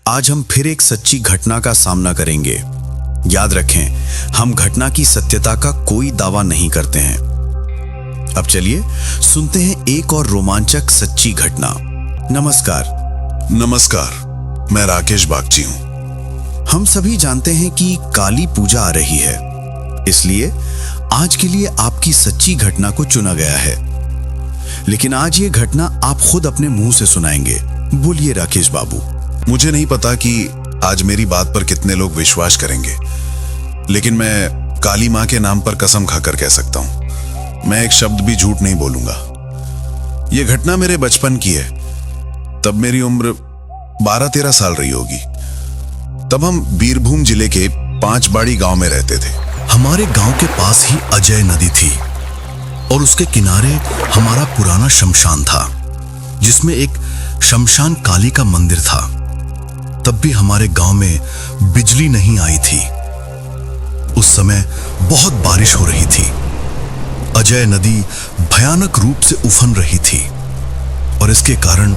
आज हम फिर एक सच्ची घटना का सामना करेंगे। याद रखें, हम घटना की सत्यता का कोई दावा नहीं करते हैं। अब चलिए सुनते हैं एक और रोमांचक सच्ची घटना। नमस्कार, मैं राकेश बागची हूँ। हम सभी जानते हैं कि काली पूजा आ रही है, इसलिए आज के लिए आपकी सच्ची घटना को चुना गया है। लेकिन आज ये घटना आप खुद अपने मुंह से सुनाएंगे। बोलिए राकेश बाबू। मुझे नहीं पता कि आज मेरी बात पर कितने लोग विश्वास करेंगे, लेकिन मैं काली माँ के नाम पर कसम खाकर कह सकता हूँ, मैं एक शब्द भी झूठ नहीं बोलूंगा। यह घटना मेरे बचपन की है। तब मेरी उम्र 12-13 साल रही होगी। तब हम बीरभूम जिले के 5 बाड़ी गांव में रहते थे। हमारे गांव के पास ही अजय नदी थी और उसके किनारे हमारा पुराना शमशान था, जिसमें एक शमशान काली का मंदिर था। तब भी हमारे गांव में बिजली नहीं आई थी। उस समय बहुत बारिश हो रही थी। अजय नदी भयानक रूप से उफन रही थी और इसके कारण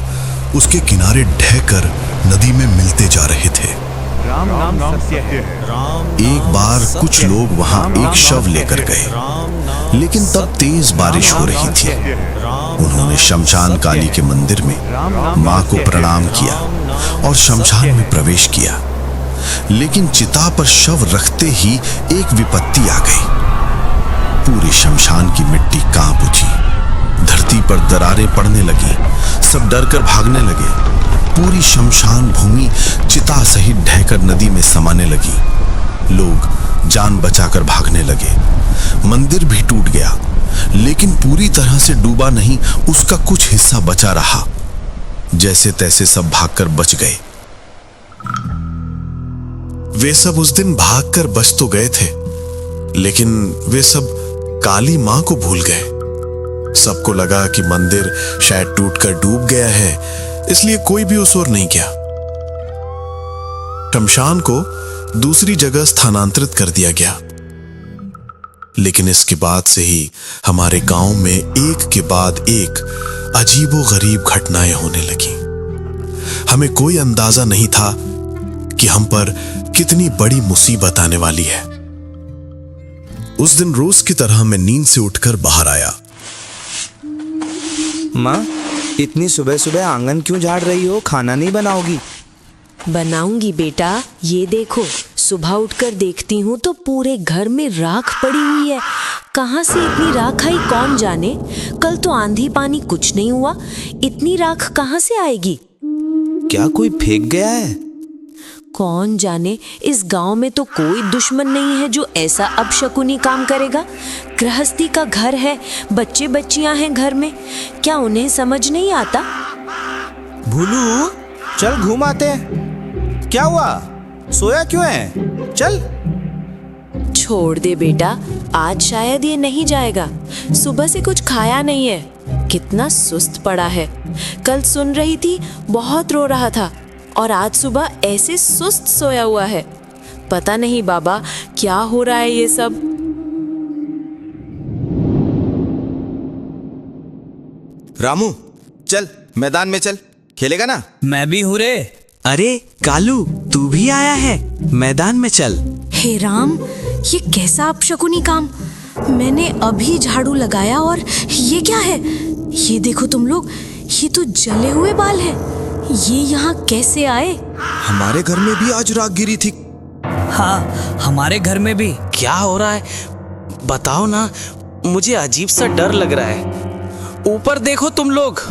उसके किनारे ढहकर नदी में मिलते जा रहे थे। राम नाम सत्य है। एक बार कुछ लोग वहां एक शव लेकर गए, लेकिन तब तेज बारिश हो रही थी। उन्होंने शमशान काली के मंदिर में मां को प्रणाम किया और शमशान में प्रवेश किया। लेकिन चिता पर शव रखते ही एक विपत्ति आ गई। पूरी शमशान की मिट्टी कांप उठी, धरती पर दरारें पड़ने लगी, सब डरकर भागने लगे। पूरी शमशान भूमि चिता सहित ढहकर नदी में समाने लगी। लोग जान बचाकर भागने लगे। मंदिर भी टूट गया, लेकिन पूरी तरह से डूबा नहीं, उसका कुछ हिस्सा बचा रहा। जैसे तैसे सब भागकर बच गए। वे सब उस दिन भागकर बच तो गए थे, लेकिन वे सब काली मां को भूल गए। सबको लगा कि मंदिर शायद टूटकर डूब गया है, इसलिए कोई भी उस ओर नहीं गया। शमशान को दूसरी जगह स्थानांतरित कर दिया गया। लेकिन इसके बाद से ही हमारे गांव में एक के बाद एक अजीबोगरीब घटनाएं होने लगी। हमें कोई अंदाजा नहीं था कि हम पर कितनी बड़ी मुसीबत आने वाली है। उस दिन रोज की तरह मैं नींद से उठकर बाहर आया। माँ, इतनी सुबह सुबह आंगन क्यों झाड़ रही हो? खाना नहीं बनाओगी? बनाऊंगी बेटा। ये देखो, सुबह उठकर देखती हूँ तो पूरे घर में राख पड़ी हुई है। कहाँ से इतनी राख आई कौन जाने। कल तो आंधी पानी कुछ नहीं हुआ, इतनी राख कहाँ से आएगी? क्या कोई फेंक गया है? कौन जाने। इस गांव में तो कोई दुश्मन नहीं है जो ऐसा अपशकुनी काम करेगा। गृहस्थी का घर है, बच्चे बच्चियां हैं घर में, क्या उन्हें समझ नहीं आता? भूलू, चल घूम आते हैं। क्या हुआ? सोया क्यों है? चल। छोड़ दे बेटा, आज शायद ये नहीं जाएगा। सुबह से कुछ खाया नहीं है, कितना सुस्त पड़ा है। कल सुन रही थी बहुत रो रहा था और आज सुबह ऐसे सुस्त सोया हुआ है। पता नहीं बाबा क्या हो रहा है ये सब। रामू, चल मैदान में चल, खेलेगा ना? मैं भी हूँ रे। अरे कालू, तू भी आया है? मैदान में चल। हे राम, ये कैसा अपशकुनी काम। मैंने अभी झाड़ू लगाया और ये क्या है? ये देखो तुम लोग, ये तो जले हुए बाल हैं। ये यहाँ कैसे आए? हमारे घर में भी आज राख गिरी थी। हाँ, हमारे घर में भी। क्या हो रहा है बताओ ना, मुझे अजीब सा डर लग रहा है। ऊपर देखो तुम लोग।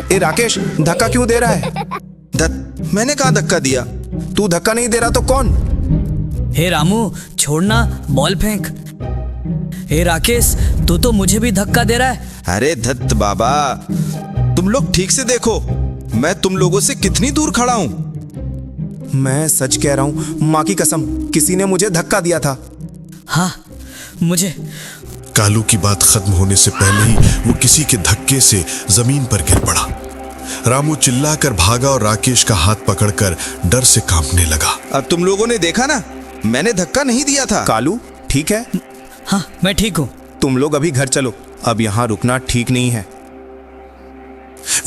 ए राकेश, धक्का क्यों दे रहा है? मैंने कहा धक्का दिया? तू धक्का नहीं दे रहा तो कौन? हे रामू, छोड़ना, बॉल फेंक। हे राकेश, तू तो मुझे भी धक्का दे रहा है। अरे धत्त बाबा, तुम लोग ठीक से देखो, मैं तुम लोगों से कितनी दूर खड़ा हूं। मैं सच कह रहा हूं, माँ की कसम, किसी ने मुझे धक्का दिया था। हाँ, मुझे। कालू की बात खत्म होने से पहले ही वो किसी के धक्के से जमीन पर गिर पड़ा। रामू चिल्लाकर भागा और राकेश का हाथ पकड़कर डर से कांपने लगा। अब तुम लोगों ने देखा ना, मैंने धक्का नहीं दिया था। कालू, ठीक है? हाँ मैं ठीक हूँ। तुम लोग अभी घर चलो, अब यहाँ रुकना ठीक नहीं है।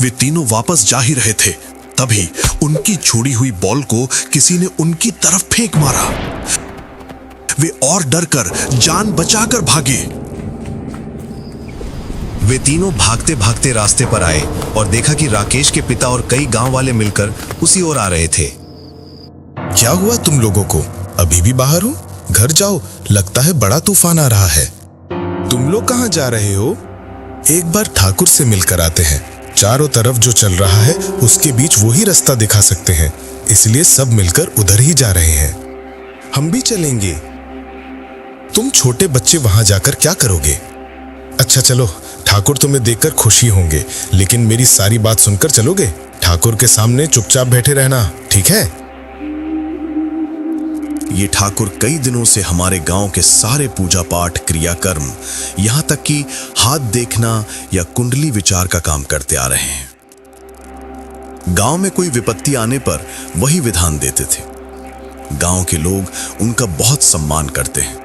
वे तीनों वापस जा ही रहे थे, तभी उनकी छोड़ी हुई बॉल को किसी ने उनकी तरफ फेंक मारा। वे और डरकर जान बचाकर भागे। वे तीनों भागते भागते रास्ते पर आए और देखा कि राकेश के पिता और कई गांव वाले मिलकर उसी ओर आ रहे थे। क्या हुआ तुम लोगों को? अभी भी बाहर हो? घर जाओ, लगता है बड़ा तूफान आ रहा है। तुम लोग कहाँ जा रहे हो? एक बार ठाकुर से मिलकर आते हैं। चारों तरफ जो चल रहा है उसके बीच वही रास्ता दिखा सकते हैं, इसलिए सब मिलकर उधर ही जा रहे हैं। हम भी चलेंगे। तुम छोटे बच्चे वहां जाकर क्या करोगे? अच्छा चलो, ठाकुर तुम्हें देखकर खुशी होंगे, लेकिन मेरी सारी बात सुनकर चलोगे। ठाकुर के सामने चुपचाप बैठे रहना, ठीक है? ये ठाकुर कई दिनों से हमारे गांव के सारे पूजा पाठ, क्रियाकर्म, यहां तक कि हाथ देखना या कुंडली विचार का काम करते आ रहे हैं। गांव में कोई विपत्ति आने पर वही विधान देते थे। गांव के लोग उनका बहुत सम्मान करते हैं,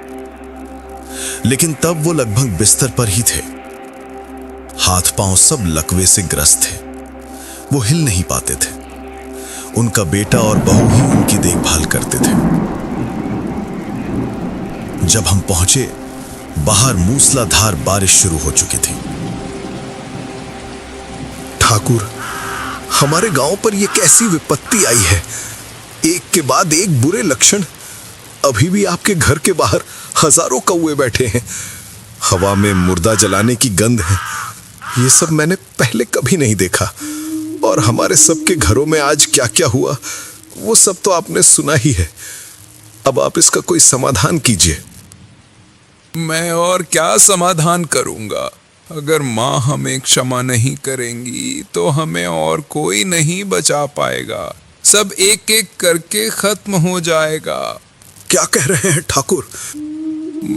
लेकिन तब वो लगभग बिस्तर पर ही थे। हाथ पांव सब लकवे से ग्रस्त थे, वो हिल नहीं पाते थे। उनका बेटा और बहू ही उनकी देखभाल करते थे। जब हम पहुंचे, बाहर मूसलाधार बारिश शुरू हो चुकी थी। ठाकुर, हमारे गांव पर यह कैसी विपत्ति आई है? एक के बाद एक बुरे लक्षण। अभी भी आपके घर के बाहर हजारों कौवे बैठे हैं। हवा में मुर्दा जलाने की गंध है। ये सब मैंने पहले कभी नहीं देखा। और हमारे सबके घरों में आज क्या क्या हुआ, वो सब तो आपने सुना ही है। अब आप इसका कोई समाधान कीजिए। मैं और क्या समाधान करूंगा? अगर माँ हमें क्षमा नहीं करेंगी तो हमें और कोई नहीं बचा पाएगा। सब एक एक करके खत्म हो जाएगा। क्या कह रहे हैं ठाकुर?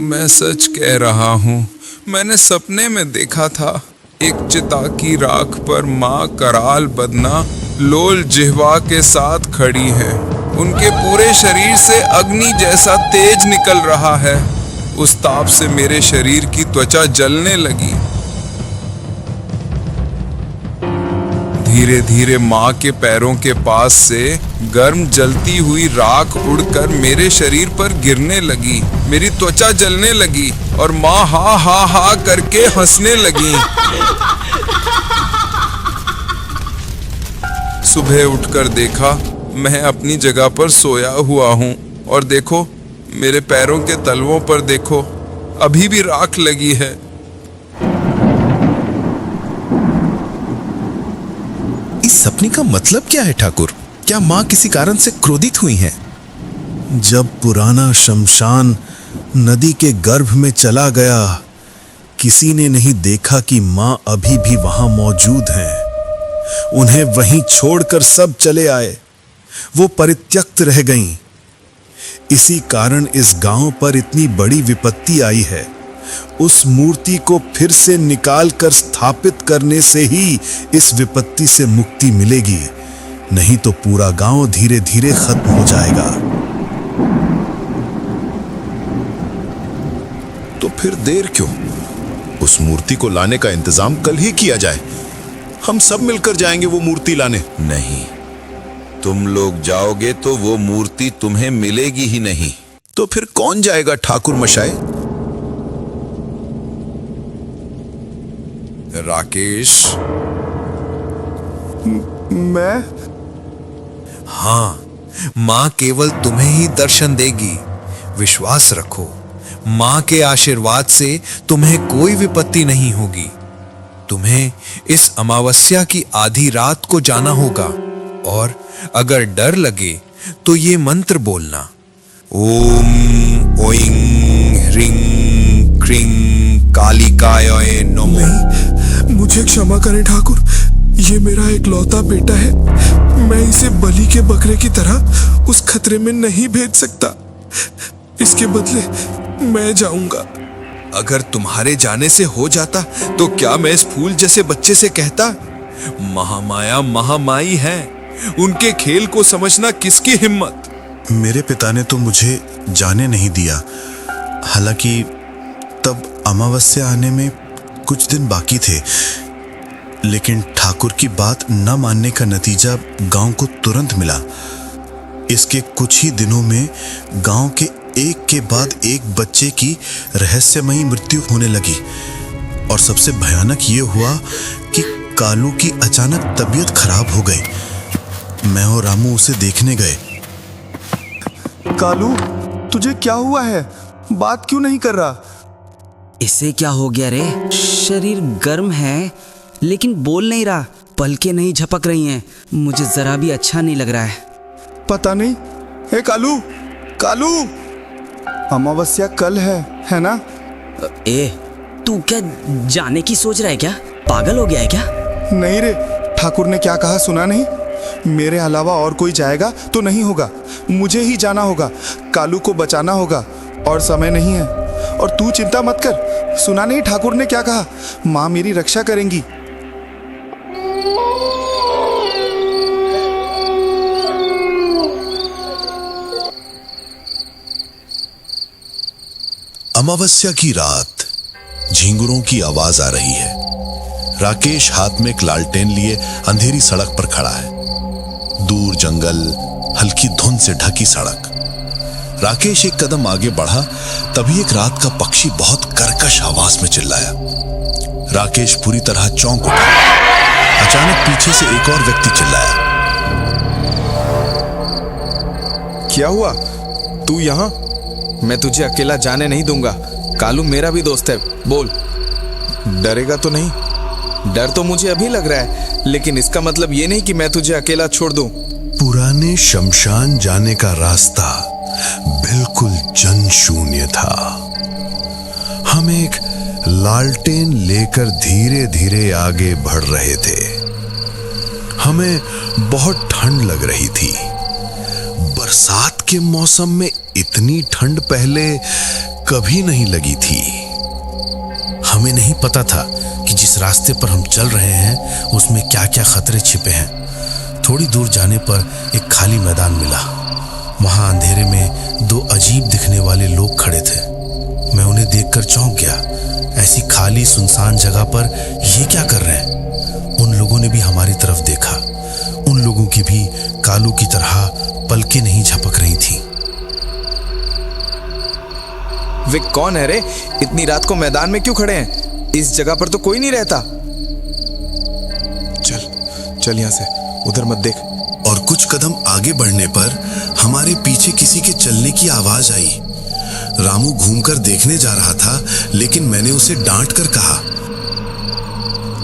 मैं सच कह रहा हूँ। मैंने सपने में देखा था, एक चिता की राख पर माँ कराल बदना लोल जिह्वा के साथ खड़ी है। उनके पूरे शरीर से अग्नि जैसा तेज निकल रहा है। उस ताप से मेरे शरीर की त्वचा जलने लगी। धीरे धीरे माँ के पैरों के पास से गर्म जलती हुई राख उड़कर मेरे शरीर पर गिरने लगी। मेरी त्वचा जलने लगी और माँ हा हा हा करके हंसने लगी। सुबह उठकर देखा, मैं अपनी जगह पर सोया हुआ हूँ और देखो, मेरे पैरों के तलवों पर देखो, अभी भी राख लगी है। इस सपने का मतलब क्या है ठाकुर? क्या माँ किसी कारण से क्रोधित हुई हैं? जब पुराना शमशान नदी के गर्भ में चला गया, किसी ने नहीं देखा कि माँ अभी भी वहां मौजूद हैं। उन्हें वहीं छोड़कर सब चले आए। वो परित्यक्त रह गईं। इसी कारण इस गांव पर इतनी बड़ी विपत्ति आई है। उस मूर्ति को फिर से निकालकर स्थापित करने से ही इस विपत्ति से मुक्ति मिलेगी, नहीं तो पूरा गांव धीरे धीरे खत्म हो जाएगा। तो फिर देर क्यों? उस मूर्ति को लाने का इंतजाम कल ही किया जाए। हम सब मिलकर जाएंगे वो मूर्ति लाने। नहीं, तुम लोग जाओगे तो वो मूर्ति तुम्हें मिलेगी ही नहीं। तो फिर कौन जाएगा ठाकुर मशाए? राकेश। मैं? हाँ, माँ केवल तुम्हें ही दर्शन देगी। विश्वास रखो, माँ के आशीर्वाद से तुम्हें कोई विपत्ति नहीं होगी। तुम्हें इस अमावस्या की आधी रात को जाना होगा और अगर डर लगे तो ये मंत्र बोलना, ओम ओइंग ह्रीं क्रीं कालिकाय नमः। मुझे क्षमा करें ठाकुर, ये मेरा इकलौता बेटा है। मैं इसे बलि के बकरे की तरह उस खतरे में नहीं भेज सकता। इसके बदले मैं जाऊंगा। अगर तुम्हारे जाने से हो जाता तो क्या मैं इस फूल जैसे बच्चे से कहता? महामाया महामाई है, उनके खेल को समझना किसकी हिम्मत। मेरे पिता ने तो मुझे जाने नहीं दिया, हालांकि तब अमावस्या आने में कुछ दिन बाकी थे, लेकिन ठाकुर की बात न मानने का नतीजा गांव को तुरंत मिला। इसके कुछ ही दिनों में गांव के एक के बाद एक बच्चे की रहस्यमयी मृत्यु होने लगी और सबसे भयानक ये हुआ कि कालू की अचानक तबीयत खराब हो गई। मैं और रामू उसे देखने गए। कालू, तुझे क्या हुआ है? बात क्यों नहीं कर रहा? इसे क्या हो गया रे? शरीर गर्म है लेकिन बोल नहीं रहा, पलकें नहीं झपक रही हैं। मुझे जरा भी अच्छा नहीं लग रहा है। पता नहीं। हे कालू, कालू, अमावस्या कल है ना? ए, तू क्या जाने की सोच रहा है क्या? पागल हो गया है क्या? नहीं रे, ठाकुर ने क्या कहा सुना नहीं? मेरे अलावा और कोई जाएगा तो नहीं होगा, मुझे ही जाना होगा। कालू को बचाना होगा और समय नहीं है। और तू चिंता मत कर, सुना नहीं ठाकुर ने क्या कहा? माँ मेरी रक्षा करेंगी। अमावस्या की रात झींगुरों की आवाज आ रही है। राकेश हाथ में एक लालटेन लिए अंधेरी सड़क पर खड़ा है। दूर जंगल, हल्की धुंध से ढकी सड़क। राकेश एक कदम आगे बढ़ा, तभी एक रात का पक्षी बहुत कर्कश आवाज में चिल्लाया। राकेश पूरी तरह चौंक उठा। अचानक पीछे से एक और व्यक्ति चिल्लाया। क्या हुआ? तू यहाँ? मैं तुझे अकेला जाने नहीं दूंगा। कालू मेरा भी दोस्त है, बोल। डरेगा तो नहीं? डर तो मुझे अभी लग रहा है, लेकिन इसका मतलब ये नहीं कि मैं तुझे अकेला छोड़ दूं। पुराने शमशान जाने का रास्ता बिल्कुल जनशून्य था। हम एक लालटेन लेकर धीरे धीरे आगे बढ़ रहे थे। हमें बहुत ठंड लग रही थी। बरसात के मौसम में इतनी ठंड पहले कभी नहीं लगी थी। हमें नहीं पता था कि जिस रास्ते पर हम चल रहे हैं उसमें क्या क्या खतरे छिपे हैं। थोड़ी दूर जाने पर एक खाली मैदान मिला। वहां अंधेरे में दो अजीब दिखने वाले लोग खड़े थे। मैं उन्हें देखकर चौंक गया। ऐसी खाली सुनसान जगह पर ये क्या कर रहे हैं? उन लोगों ने भी हमारी तरफ देखा। उन लोगों की भी कालू की तरह पलकें नहीं झपक रही थी। वे कौन है रे? इतनी रात को मैदान में क्यों खड़े हैं? इस जगह पर तो कोई नहीं रहता। चल चल यहाँ से, उधर मत देख। और कुछ कदम आगे बढ़ने पर हमारे पीछे किसी के चलने की आवाज आई। रामू घूमकर देखने जा रहा था, लेकिन मैंने उसे डांट कर कहा,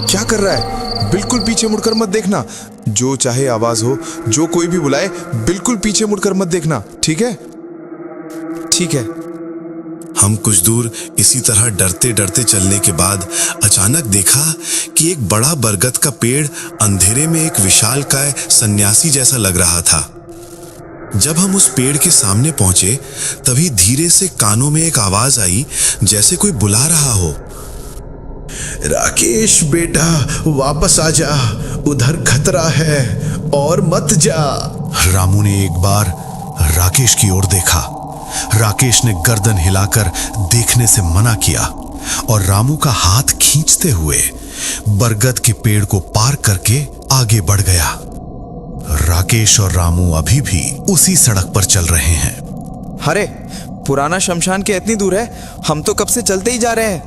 क्या कर रहा है? बिल्कुल पीछे मुड़कर मत देखना। जो चाहे आवाज हो, जो कोई भी बुलाए, बिल्कुल पीछे मुड़कर मत देखना, ठीक है? ठीक है। हम कुछ दूर इसी तरह डरते डरते चलने के बाद अचानक देखा कि एक बड़ा बरगद का पेड़ अंधेरे में एक विशालकाय सन्यासी जैसा लग रहा था। जब हम उस पेड़ के सामने पहुंचे, तभी धीरे से कानों में एक आवाज आई, जैसे कोई बुला रहा हो। राकेश बेटा, वापस आ जा, उधर खतरा है और मत जा। रामू ने एक बार राकेश की ओर देखा। राकेश ने गर्दन हिलाकर देखने से मना किया और रामू का हाथ खींचते हुए बरगद के पेड़ को पार करके आगे बढ़ गया। राकेश और रामू अभी भी उसी सड़क पर चल रहे हैं। अरे, पुराना शमशान के इतनी दूर है? हम तो कब से चलते ही जा रहे हैं।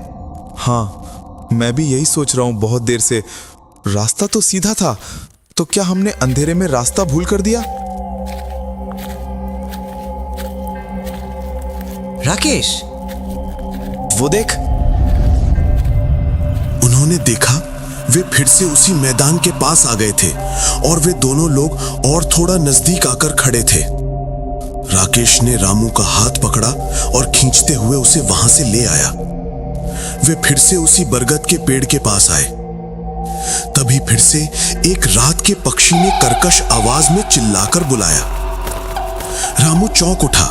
हाँ, मैं भी यही सोच रहा हूं बहुत देर से। रास्ता तो सीधा था, तो क्या हमने अंधेरे में रास्ता भूल कर दिया? राकेश, वो देख। उन्होंने देखा वे फिर से उसी मैदान के पास आ गए थे और वे दोनों लोग और थोड़ा नजदीक आकर खड़े थे। राकेश ने रामू का हाथ पकड़ा और खींचते हुए उसे वहां से ले आया। वे फिर से उसी बरगद के पेड़ के पास आए। तभी फिर से एक रात के पक्षी ने कर्कश आवाज में चिल्लाकर बुलाया। रामू चौंक उठा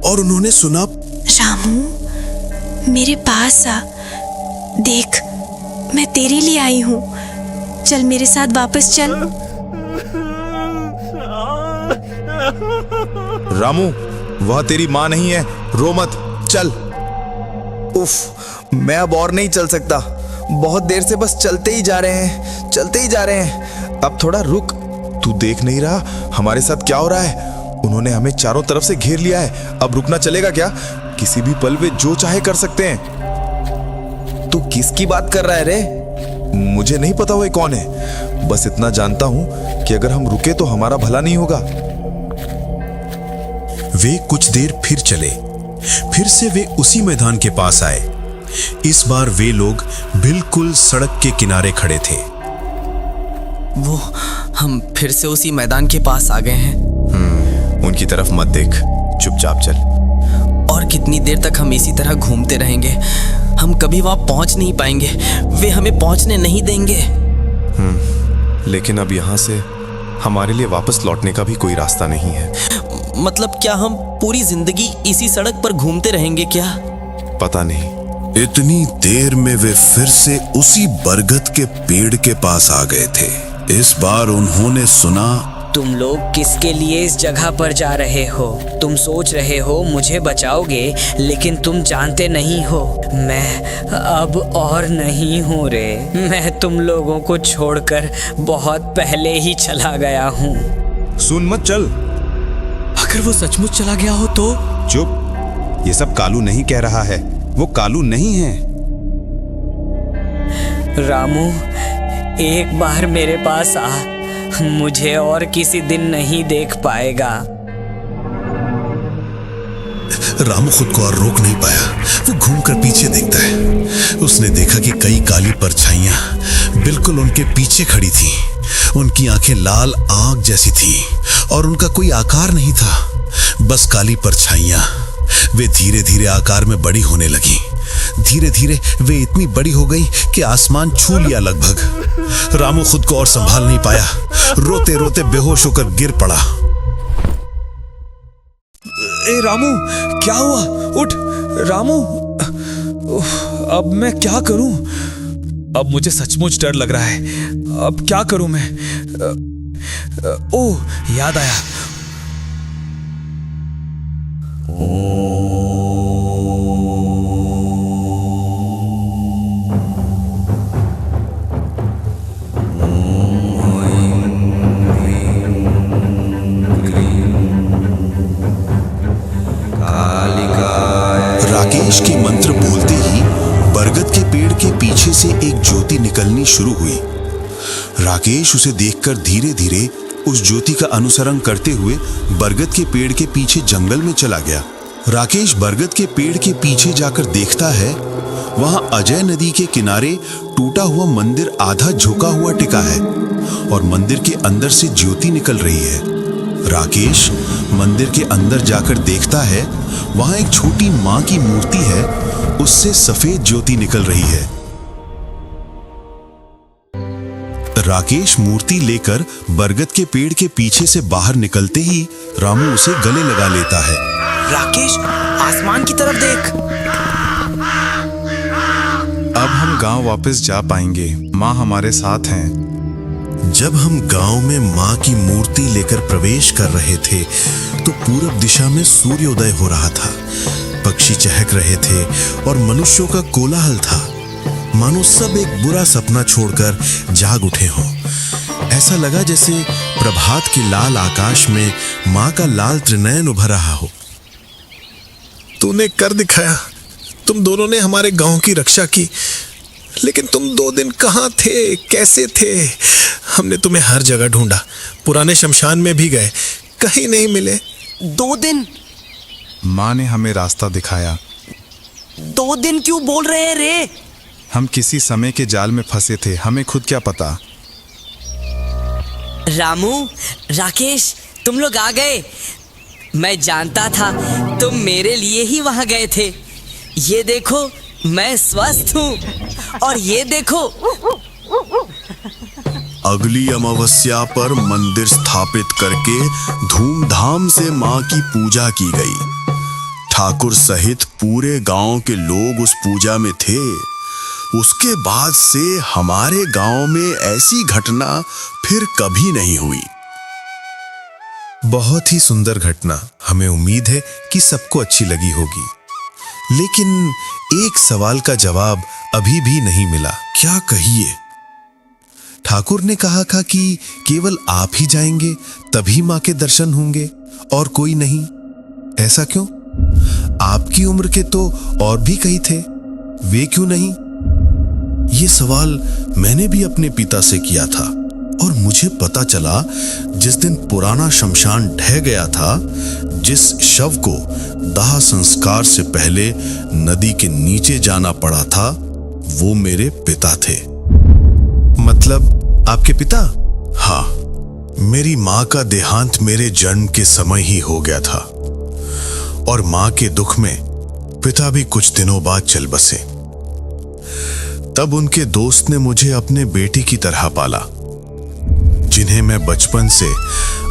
और उन्होंने सुना, रामू, मेरे पास आ। देख, मैं तेरे लिए आई हूँ। चल मेरे साथ वापस चल। रामू, वह तेरी माँ नहीं है, रो मत। चल। उफ, मैं अब और नहीं चल सकता। बहुत देर से बस चलते ही जा रहे हैं, चलते ही जा रहे हैं। अब थोड़ा रुक। तू देख नहीं रहा हमारे साथ क्या हो रहा है? उन्होंने हमें चारों तरफ से घेर लिया है। अब रुकना चलेगा क्या? किसी भी पल वे जो चाहे कर सकते हैं। तू किसकी बात कर रहा है रे? मुझे नहीं पता वो कौन है, बस इतना जानता हूं कि अगर हम रुके तो हमारा भला नहीं होगा। वे कुछ देर फिर चले। फिर से वे उसी मैदान के पास आए। इस बार वे लोग बिल्कुल सड़क के किनारे खड़े थे। वो हम फिर से उसी मैदान के पास आ गए हैं। उनकी तरफ मत देख, चुपचाप चल। और कितनी देर तक हम इसी तरह घूमते रहेंगे? हम कभी वहां पहुंच नहीं पाएंगे। वे हमें पहुंचने नहीं देंगे। लेकिन अब यहाँ से हमारे लिए वापस लौटने का भी कोई रास्ता नहीं है। मतलब क्या हम पूरी जिंदगी इसी सड़क पर घूमते रहेंगे क्या? पता नहीं। इतनी देर में वे फिर से उसी बरगद के पेड़ के पास आ गए थे। इस बार उन्होंने सुना, तुम लोग किसके लिए इस जगह पर जा रहे हो? तुम सोच रहे हो मुझे बचाओगे, लेकिन तुम जानते नहीं हो मैं अब और नहीं हूँ रे। मैं तुम लोगों को छोड़कर बहुत पहले ही चला गया हूँ। सुन मत चल। अगर वो सचमुच चला गया हो तो? चुप, ये सब कालू नहीं कह रहा है। वो कालू नहीं है। रामू, एक बार मेरे पास आ, मुझे और किसी दिन नहीं देख पाएगा। रामू खुद को और रोक नहीं पाया। वो घूमकर पीछे देखता है। उसने देखा कि कई काली परछाइयां बिल्कुल उनके पीछे खड़ी थीं। उनकी आंखें लाल आग जैसी थीं और उनका कोई आकार नहीं था, बस काली परछाइयां। वे धीरे धीरे आकार में बड़ी होने लगी। धीरे धीरे वे इतनी बड़ी हो गई कि आसमान छू लिया लगभग। रामू खुद को और संभाल नहीं पाया। रोते रोते बेहोश होकर गिर पड़ा। ए रामू, क्या हुआ? उठ रामू। अब मैं क्या करूं? अब मुझे सचमुच डर लग रहा है। अब क्या करूं मैं? ओह, याद आया। राकेश के मंत्र बोलते ही बरगद के पेड़ के पीछे से एक ज्योति निकलनी शुरू हुई। राकेश उसे देखकर धीरे धीरे उस ज्योति का अनुसरण करते हुए बरगद के पेड़ के पीछे जंगल में चला गया। राकेश बरगद के पेड़ के पीछे जाकर देखता है, वहां अजय नदी के किनारे टूटा हुआ मंदिर आधा झुका हुआ टिका है और मंदिर के अंदर से ज्योति निकल रही है। राकेश मंदिर के अंदर जाकर देखता है, वहां एक छोटी मां की मूर्ति है, उससे सफेद ज्योति निकल रही है। राकेश मूर्ति लेकर बरगद के पेड़ के पीछे से बाहर निकलते ही रामू उसे गले लगा लेता है। राकेश, आसमान की तरफ देख। अब हम गांव वापस जा पाएंगे। माँ हमारे साथ हैं। जब हम गांव में मां की मूर्ति लेकर प्रवेश कर रहे थे तो पूरब दिशा में सूर्योदय हो रहा था। पक्षी चहक रहे थे और मनुष्यों का कोलाहल था, मानो सब एक बुरा सपना छोड़कर जाग उठे हों। ऐसा लगा जैसे प्रभात के लाल आकाश में मां का लाल त्रिनयन उभर रहा हो। तूने कर दिखाया। तुम दोनों ने हमारे गांव की रक्षा की, लेकिन तुम 2 दिन कहाँ थे, कैसे थे? हमने तुम्हें हर जगह ढूंढा, पुराने शमशान में भी गए, कहीं नहीं मिले। 2 दिन? माँ ने हमें रास्ता दिखाया। 2 दिन क्यों बोल रहे हैं रे? हम किसी समय के जाल में फंसे थे, हमें खुद क्या पता। रामू, राकेश, तुम लोग आ गए। मैं जानता था तुम मेरे लिए ही वहां गए थे। ये देखो, मैं स्वस्थ हूँ और ये देखो। अगली अमावस्या पर मंदिर स्थापित करके धूमधाम से मां की पूजा की गई। ठाकुर सहित पूरे गांव के लोग उस पूजा में थे। उसके बाद से हमारे गांव में ऐसी घटना फिर कभी नहीं हुई। बहुत ही सुंदर घटना। हमें उम्मीद है कि सबको अच्छी लगी होगी। लेकिन एक सवाल का जवाब अभी भी नहीं मिला। क्या कहिए? ठाकुर ने कहा था कि केवल आप ही जाएंगे तभी मां के दर्शन होंगे और कोई नहीं। ऐसा क्यों? आपकी उम्र के तो और भी कई थे, वे क्यों नहीं? ये सवाल मैंने भी अपने पिता से किया था और मुझे पता चला जिस दिन पुराना शमशान ढह गया था, जिस शव को दाह संस्कार से पहले नदी के नीचे जाना पड़ा था, वो मेरे पिता थे। मतलब आपके पिता? हाँ, मेरी मां का देहांत मेरे जन्म के समय ही हो गया था और मां के दुख में पिता भी कुछ दिनों बाद चल बसे। तब उनके दोस्त ने मुझे अपने बेटी की तरह पाला, जिन्हें मैं बचपन से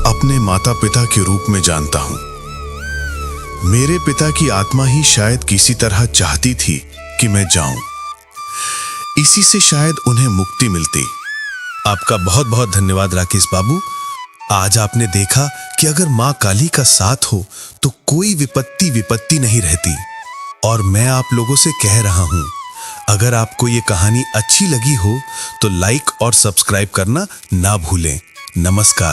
अपने माता पिता के रूप में जानता हूं। मेरे पिता की आत्मा ही शायद किसी तरह चाहती थी कि मैं जाऊं, इसी से शायद उन्हें मुक्ति मिलती। आपका बहुत बहुत धन्यवाद राकेश बाबू। आज आपने देखा कि अगर मां काली का साथ हो तो कोई विपत्ति नहीं रहती। और मैं आप लोगों से कह रहा हूं, अगर आपको ये कहानी अच्छी लगी हो तो लाइक और सब्सक्राइब करना ना भूलें। नमस्कार।